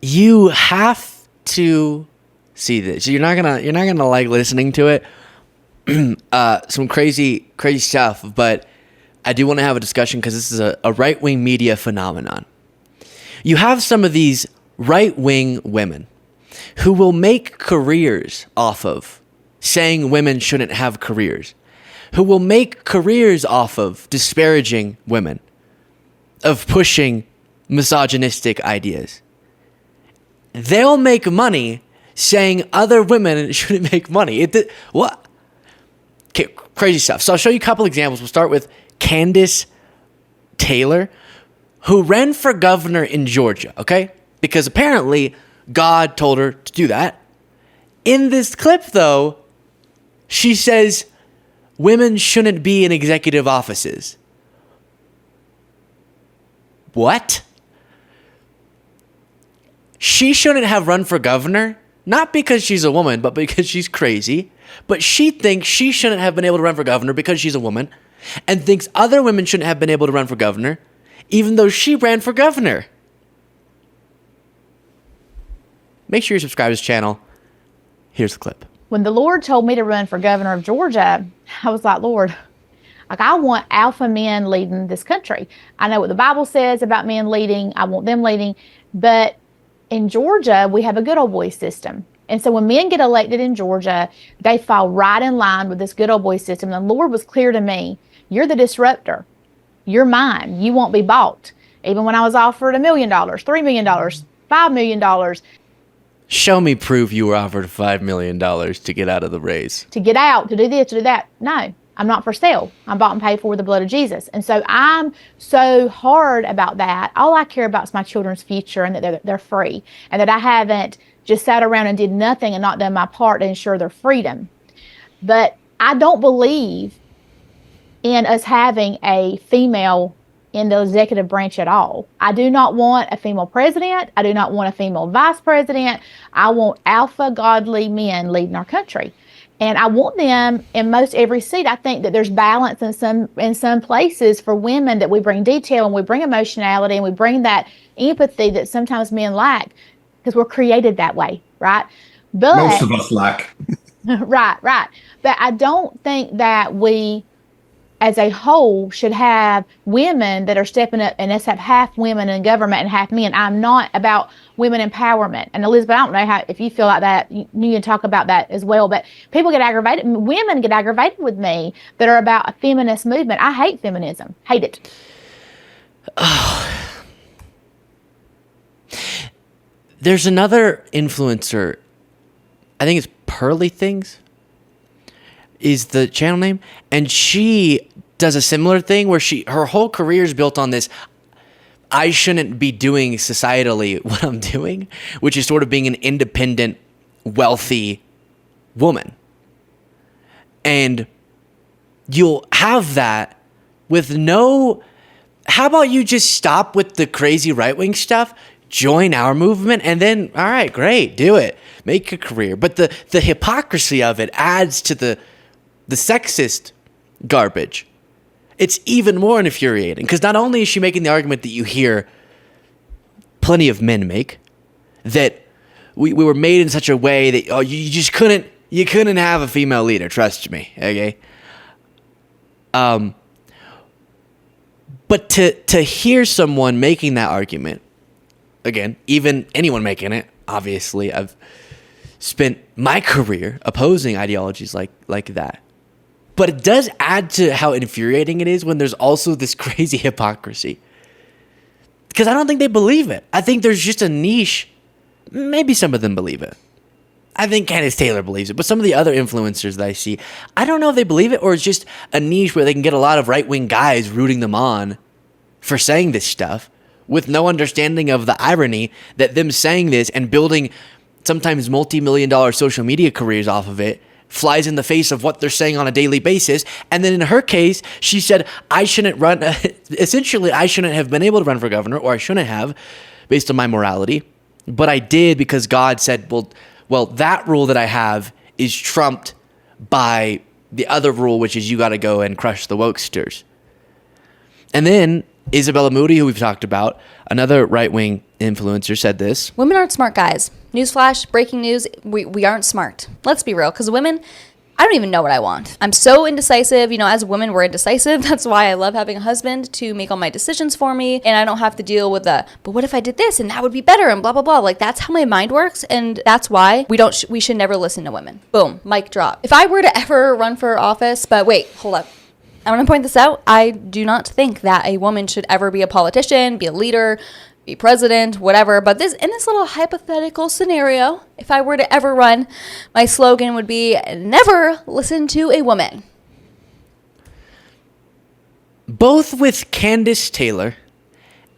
You have to see this. You're not gonna like listening to it. Some crazy stuff, but I do want to have a discussion because this is a right-wing media phenomenon. You have some of these right-wing women who will make careers off of saying women shouldn't have careers, who will make careers off of disparaging women, of pushing misogynistic ideas. They'll make money saying other women shouldn't make money. What? Okay, crazy stuff. So I'll show you a couple examples. We'll start with Candace Taylor, who ran for governor in Georgia, okay? Because apparently God told her to do that. In this clip, though, she says women shouldn't be in executive offices. What? She shouldn't have run for governor, not because she's a woman, but because she's crazy. But she thinks she shouldn't have been able to run for governor because she's a woman, and thinks other women shouldn't have been able to run for governor, even though she ran for governor. Make sure you subscribe to this channel. Here's the clip. When the Lord told me to run for governor of Georgia, I was like, Lord, I want alpha men leading this country. I know what the Bible says about men leading. I want them leading. But in Georgia, we have a good old boy system. And so when men get elected in Georgia, they fall right in line with this good old boy system. The Lord was clear to me, you're the disruptor. You're mine. You won't be bought. Even when I was offered $1 million, $3 million, $5 million. Show me proof you were offered $5 million to get out of the race. To get out, to do this, to do that. No, I'm not for sale. I'm bought and paid for with the blood of Jesus. And so I'm so hard about that. All I care about is my children's future and that they're free. And that I haven't just sat around and did nothing and not done my part to ensure their freedom. But I don't believe in us having a female in the executive branch at all. I do not want a female president. I do not want a female vice president. I want alpha godly men leading our country. And I want them in most every seat. I think that there's balance in some places for women, that we bring detail and we bring emotionality and we bring that empathy that sometimes men lack because we're created that way, right? But most of us lack. Right. But I don't think that we as a whole should have women that are stepping up, and let's have half women in government and half men. I'm not about women empowerment. And Elizabeth, I don't know if you feel like that. You can talk about that as well. But people get aggravated. Women get aggravated with me that are about a feminist movement. I hate feminism. Hate it. Oh. There's another influencer. I think it's Pearly Things is the channel name, and she does a similar thing where her whole career is built on this, I shouldn't be doing societally what I'm doing, which is sort of being an independent, wealthy woman. And you'll have that with how about you just stop with the crazy right-wing stuff, join our movement, and then, all right, great, do it. Make a career. But the hypocrisy of it adds to the sexist garbage. It's even more infuriating because not only is she making the argument that you hear plenty of men make, that we were made in such a way that you just couldn't have a female leader, trust me, okay? But to hear someone making that argument, again, even anyone making it, obviously, I've spent my career opposing ideologies like that. But it does add to how infuriating it is when there's also this crazy hypocrisy. Because I don't think they believe it. I think there's just a niche. Maybe some of them believe it. I think Candace Taylor believes it. But some of the other influencers that I see, I don't know if they believe it or it's just a niche where they can get a lot of right-wing guys rooting them on for saying this stuff with no understanding of the irony that them saying this and building sometimes multi-million-dollar social media careers off of it flies in the face of what they're saying on a daily basis. And then in her case, she said, I shouldn't run. Essentially, I shouldn't have been able to run for governor, or I shouldn't have based on my morality. But I did because God said, well, that rule that I have is trumped by the other rule, which is you got to go and crush the wokesters. And then Isabella Moody, who we've talked about, another right-wing influencer, said this. Women aren't smart, guys. Newsflash, breaking news, we aren't smart. Let's be real, because women, I don't even know what I want. I'm so indecisive. You know, as women, we're indecisive. That's why I love having a husband to make all my decisions for me, and I don't have to deal with but what if I did this, and that would be better, and blah, blah, blah. Like, that's how my mind works, and that's why we should never listen to women. Boom, mic drop. If I were to ever run for office, but wait, hold up. I want to point this out. I do not think that a woman should ever be a politician, be a leader, be president, whatever. But in this little hypothetical scenario, if I were to ever run, my slogan would be never listen to a woman. Both with Candace Taylor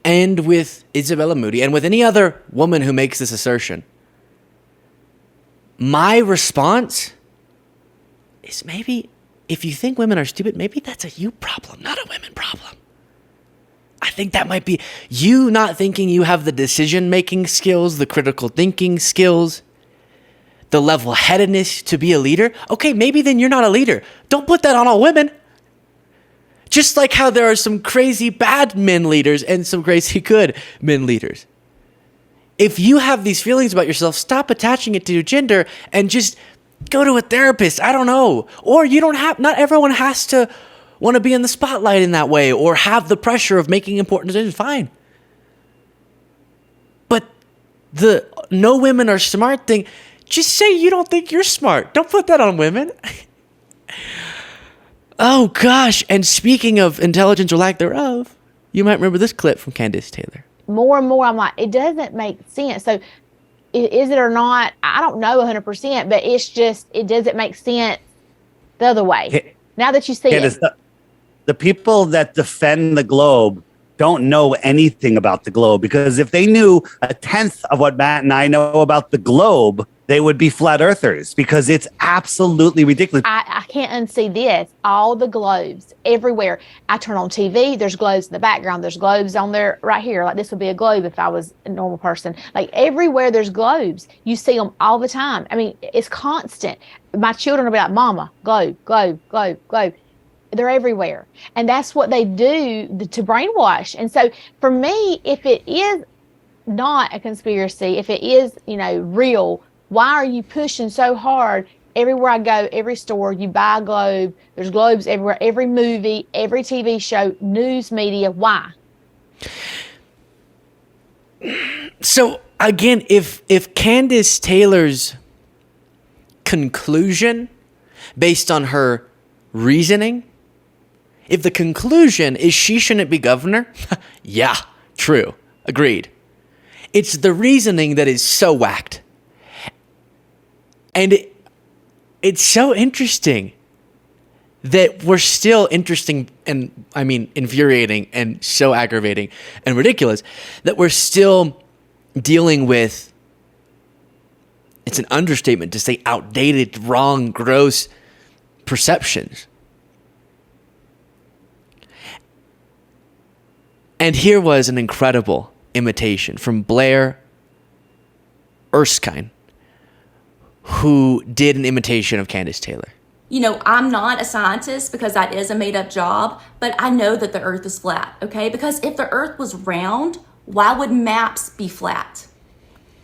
and with Isabella Moody and with any other woman who makes this assertion, my response is maybe if you think women are stupid, maybe that's a you problem, not a women problem. I think that might be you not thinking you have the decision-making skills, the critical thinking skills, the level-headedness to be a leader. Okay, maybe then you're not a leader. Don't put that on all women. Just like how there are some crazy bad men leaders and some crazy good men leaders. If you have these feelings about yourself, stop attaching it to your gender and just go to a therapist. I don't know. Or not everyone has to want to be in the spotlight in that way or have the pressure of making important decisions. Fine. But the no women are smart thing, just say you don't think you're smart. Don't put that on women. Oh, gosh. And speaking of intelligence or lack thereof, you might remember this clip from Candace Taylor. More and more, I'm like, it doesn't make sense. So is it or not? I don't know 100%, but it's just, it doesn't make sense the other way. Now that you see it. The people that defend the globe don't know anything about the globe, because if they knew a tenth of what Matt and I know about the globe, they would be flat earthers, because it's absolutely ridiculous. I can't unsee this. All the globes everywhere. I turn on TV, there's globes in the background. There's globes on there right here. Like this would be a globe if I was a normal person. Like everywhere there's globes. You see them all the time. I mean, it's constant. My children will be like, Mama, globe, globe, globe, globe. They're everywhere. And that's what they do to brainwash. And so for me, if it is not a conspiracy, if it is, real, why are you pushing so hard? Everywhere I go, every store, you buy a globe. There's globes everywhere, every movie, every TV show, news media. Why? So again, if Candace Taylor's conclusion based on her reasoning, if the conclusion is she shouldn't be governor, yeah, true, agreed. It's the reasoning that is so whacked. And it's so interesting that we're still infuriating and so aggravating and ridiculous that we're still dealing with, it's an understatement to say outdated, wrong, gross perceptions. And here was an incredible imitation from Blair Erskine, who did an imitation of Candace Taylor. I'm not a scientist because that is a made-up job, but I know that the earth is flat, okay? Because if the earth was round, why would maps be flat?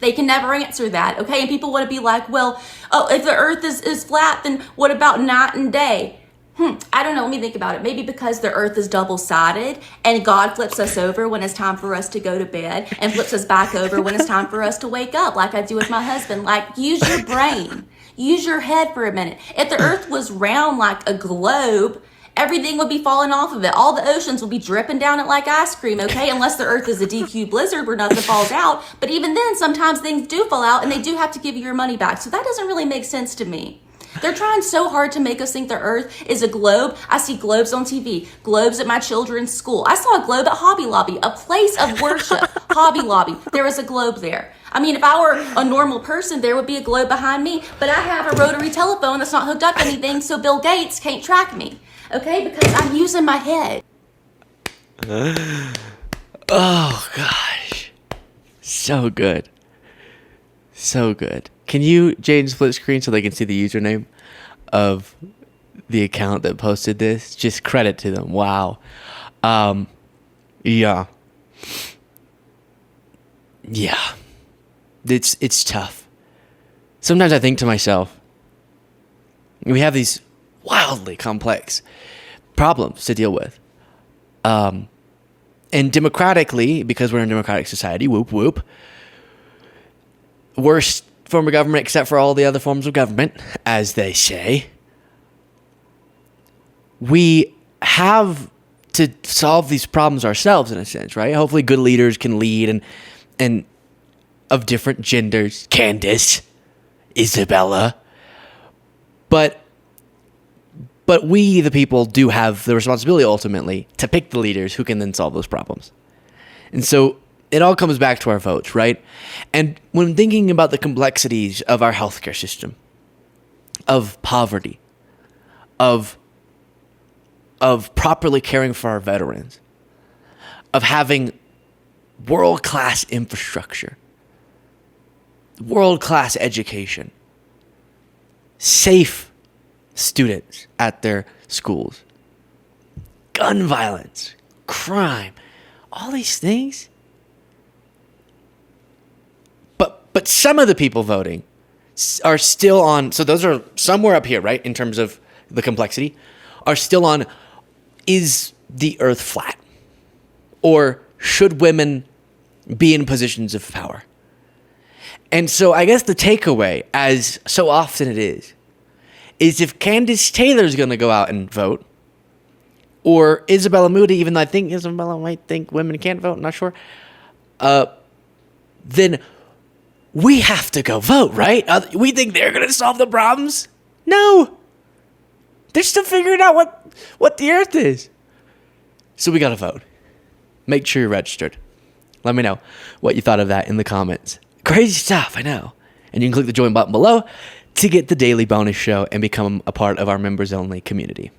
They can never answer that, okay? And people want to be like, well, if the earth is flat, then what about night and day? I don't know. Let me think about it. Maybe because the earth is double-sided and God flips us over when it's time for us to go to bed and flips us back over when it's time for us to wake up, like I do with my husband. Like, use your brain. Use your head for a minute. If the earth was round like a globe, everything would be falling off of it. All the oceans would be dripping down it like ice cream, okay? Unless the earth is a DQ blizzard where nothing falls out. But even then, sometimes things do fall out and they do have to give you your money back. So that doesn't really make sense to me. They're trying so hard to make us think the earth is a globe. I see globes on TV, globes at my children's school. I saw a globe at Hobby Lobby, a place of worship. Hobby Lobby, there was a globe there. I mean, if I were a normal person, there would be a globe behind me, but I have a rotary telephone that's not hooked up to anything, so Bill Gates can't track me, okay? Because I'm using my head. Oh, gosh. So good. So good. Can you, Jane, split screen so they can see the username of the account that posted this? Just credit to them. Wow. Yeah. Yeah. It's tough. Sometimes I think to myself, we have these wildly complex problems to deal with. And democratically, because we're in a democratic society, whoop whoop, worst form of government except for all the other forms of government, as they say, we have to solve these problems ourselves in a sense, right? Hopefully good leaders can lead and of different genders, Candace, Isabella, but we, the people, do have the responsibility ultimately to pick the leaders who can then solve those problems. And so it all comes back to our votes, right? And when thinking about the complexities of our healthcare system, of poverty, of properly caring for our veterans, of having world-class infrastructure, world-class education, safe students at their schools, gun violence, crime, all these things. But some of the people voting are still on, so those are somewhere up here, right, in terms of the complexity, are still on, is the earth flat? Or should women be in positions of power? And so I guess the takeaway, as so often it is if Candace Taylor's going to go out and vote, or Isabella Moody, even though I think Isabella might think women can't vote, not sure, then we have to go vote, right? We think they're going to solve the problems? No. They're still figuring out what the earth is. So we got to vote. Make sure you're registered. Let me know what you thought of that in the comments. Crazy stuff, I know. And you can click the join button below to get the daily bonus show and become a part of our members only community.